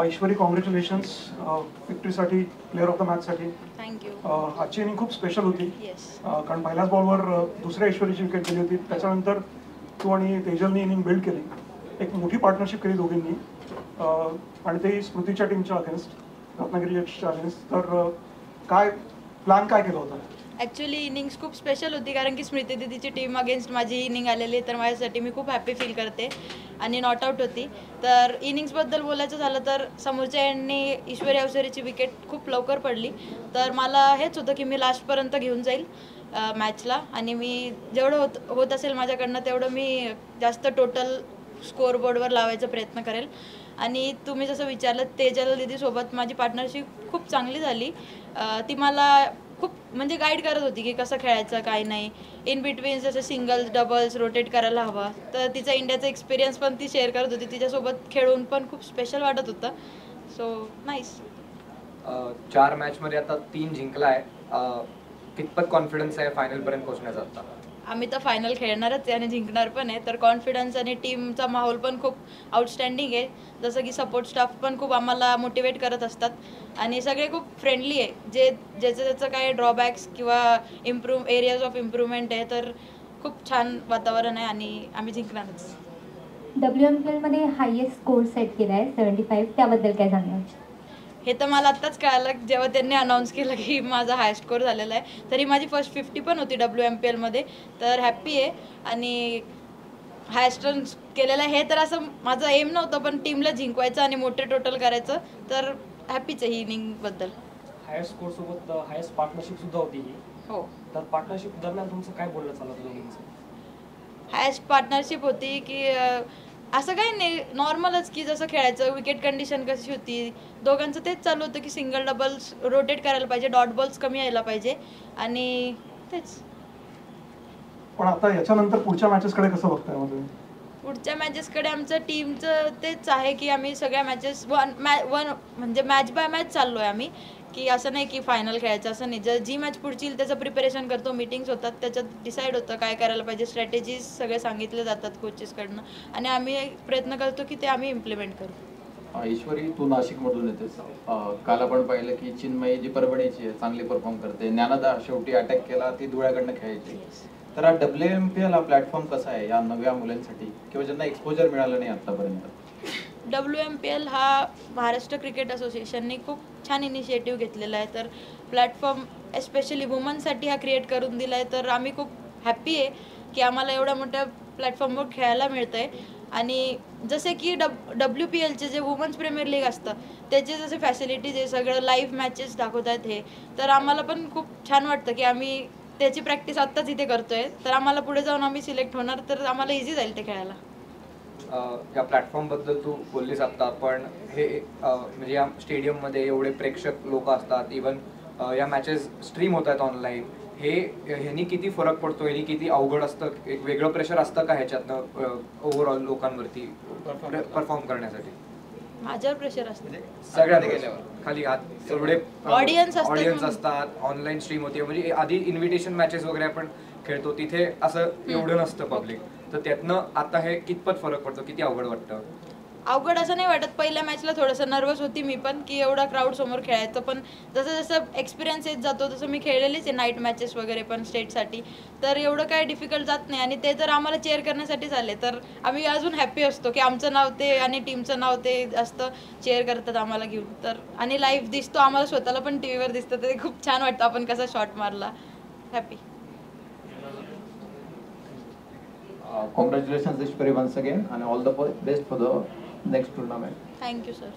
ईश्वरी congratulations विक्ट्रीसाठी, player of the मॅचसाठी. Thank you. आजची इनिंग खूप स्पेशल होती. येस. कारण पहिल्याच बॉलवर दुसऱ्या ईश्वरीची विकेट गेली होती. त्याच्यानंतर तू आणि तेजलनी इनिंग बिल्ड केली, एक मोठी पार्टनरशिप केली दोघींनी, आणि ते स्मृतीच्या टीमच्या अगेन्स्ट, रत्नागिरीच्या अगेन्स्ट. तर काय प्लॅन काय केला होता? ॲक्च्युली इनिंग्स खूप स्पेशल होती कारण की स्मृती दिदीची टीम अगेन्स्ट माझी इनिंग आलेली, तर माझ्यासाठी मी खूप हॅपी फील करते आणि नॉट आऊट होती. तर इनिंग्सबद्दल बोलायचं झालं तर समोरच्या यांनी ईश्वरी अवसरेची विकेट खूप लवकर पडली, तर मला हेच होतं की मी लास्टपर्यंत घेऊन जाईल मॅचला आणि मी जेवढं होत असेल माझ्याकडनं तेवढं मी जास्त टोटल स्कोअरबोर्डवर लावायचा प्रयत्न करेल. आणि तुम्ही जसं विचारलं, तेजल दीदीसोबत माझी पार्टनरशिप खूप चांगली झाली. ती मला खूप म्हणजे गाईड करत होती की कसं खेळायचं काय नाही, इन बिटवीन जसं सिंगल्स डबल्स रोटेट करायला हवा. तर तिचा इंडियाचा एक्सपिरियन्स पण ती शेअर करत होती. तिच्यासोबत खेळून पण खूप स्पेशल वाटत होतं. So nice. 4 मॅचमध्ये आता 3 जिंकला आहे. कितपत कॉन्फिडन्स आहे फायनलपर्यंत पोहोचण्याचा आता? आम्ही तर फायनल खेळणारच आहे आणि जिंकणार पण आहे. तर कॉन्फिडन्स आणि टीमचा माहोल पण खूप आउटस्टँडिंग आहे. जसं की सपोर्ट स्टाफ पण खूप आम्हाला मोटिवेट करत असतात आणि सगळे खूप फ्रेंडली आहे. ज्याचं ज्याचं काय ड्रॉबॅक्स किंवा एरियाज ऑफ इम्प्रूव्हमेंट आहे, तर खूप छान वातावरण आहे आणि आम्ही जिंकणारच. WMPL मध्ये हायेस्ट स्कोर सेट केला आहे 75, त्याबद्दल काय सांगणार? हे तर मला आत्ताच कळालं जेव्हा त्यांनी अनाऊन्स केलं की माझा हाय स्कोर झालेला आहे. तरी माझी फर्स्ट 50 पण होती WMPLमध्ये, तर हॅप्पी आहे आणि हायस्ट रन केलेलं आहे. हे तर असं माझं एम नव्हतं, पण टीमला जिंकवायचं आणि मोठे टोटल करायचं, तर हॅपीच आहे ही इनिंगबद्दल. हायस्ट स्कोर सोबत हायस्ट पार्टनरशिप सुद्धा होती ही. हो. तर पार्टनरशिप दरम्यान तुमचं काय बोलणं चालू होतं दोघींचं? हायस्ट पार्टनरशिप होती की असं काही नाही, नॉर्मलच की जसं खेळायचं, विकेट कंडिशन कशी होती, दोघांचं तेच चालू होतं की सिंगल डबल्स रोटेट करायला पाहिजे, डॉट बॉल्स कमी यायला पाहिजे आणि तेच. पण आता याच्यानंतर पुढच्या मॅचेसकडे कसं बघताय मध्ये? पुढच्या मॅचेसकडे आमचं टीमचं तेच आहे की आम्ही सगळ्या मॅचेस वन म्हणजे मॅच बाय मॅच चाललो आहे आम्ही, की असं नाही की फायनल खेळायचं असं नाही. जी मॅच पुढची येईल त्याचं प्रिपरेशन करतो, मीटिंग्स होतात, त्याच्यात डिसाईड होतं काय करायला पाहिजे, स्ट्रॅटेजीज सगळे सांगितले जातात कोचेसकडनं आणि आम्ही प्रयत्न करतो की ते आम्ही इम्प्लिमेंट करू. ईश्वरी, तू नाशिकमधून येतेस. काल आपण पाहिलं की चिन्मयी जी परभणीची आहे, चांगली परफॉर्म करते. ज्ञानदा शेवटी अटॅक केला, ती धुळ्याकडनं खेळायची. तर हा WMPL हा प्लॅटफॉर्म कसा आहे या नव्या मुलांसाठी किंवा ज्यांना एक्सपोजर मिळालं नाही आतापर्यंत? WMPL हा महाराष्ट्र क्रिकेट असोसिएशनने खूप छान इनिशिएटिव्ह घेतलेला आहे. तर प्लॅटफॉर्म एस्पेशली वुमन्ससाठी हा क्रिएट करून दिला आहे. तर आम्ही खूप हॅप्पी आहे की आम्हाला एवढ्या मोठ्या प्लॅटफॉर्मवर खेळायला मिळतं आहे. आणि जसे की WPLचे जे वुमन्स प्रीमियर लीग असतं त्याचे जसे फॅसिलिटीज आहे, सगळं लाईव्ह मॅचेस दाखवत आहेत हे, तर आम्हाला पण खूप छान वाटतं की आम्ही त्याची प्रॅक्टिस आत्ताच इथे करतोय. तर आम्हाला पुढे जाऊन आम्ही सिलेक्ट होणार, तर आम्हाला इझी जाईल ते खेळायला. या प्लॅटफॉर्मबद्दल तू बोललीस आत्ता, पण हे म्हणजे या स्टेडियममध्ये एवढे प्रेक्षक लोक असतात, इवन या मॅचेस स्ट्रीम होत आहेत ऑनलाईन, ह्यानी किती फरक पडतो, ह्यानी किती अवघड असतं, एक वेगळं प्रेशर असतं का ह्याच्यातनं ओव्हरऑल लोकांवरती परफॉर्म करण्यासाठी? माझ्यावर प्रेशर असतं सगळ्यात गेल्यावर खाली हात एवढे ऑडियन्स असतात, ऑनलाईन स्ट्रीम होती. म्हणजे आधी इन्व्हिटेशन मॅचेस वगैरे आपण खेळतो तिथे असं एवढं नसतं पब्लिक, तर त्यातनं आता हे कितपत फरक पडतो, किती अवघड वाटतं? अवघड असं नाही वाटत. पहिल्या मॅचला थोडंसं नर्वस होती मी पण की एवढा क्राऊड समोर खेळायचं, पण जसं जसं एक्सपिरियन्स येत जातो तसं मी खेळलेलीच आहे नाईट मॅचेस वगैरे पण स्टेटसाठी, तर एवढं काय डिफिकल्ट जात नाही. आणि ते तर आम्हाला चेअर करण्यासाठीच आले, तर आम्ही अजून हॅप्पी असतो की आमचं नाव ते आणि टीमचं नाव ते असतं, चेअर करतात आम्हाला घेऊन. तर आणि लाईव्ह दिसतो आम्हाला, स्वतःला पण टीव्हीवर दिसतं, ते खूप छान वाटतं आपण कसा शॉट मारला. Happy. Congratulations Ishwari once again and all the best for the next tournament. Thank you sir.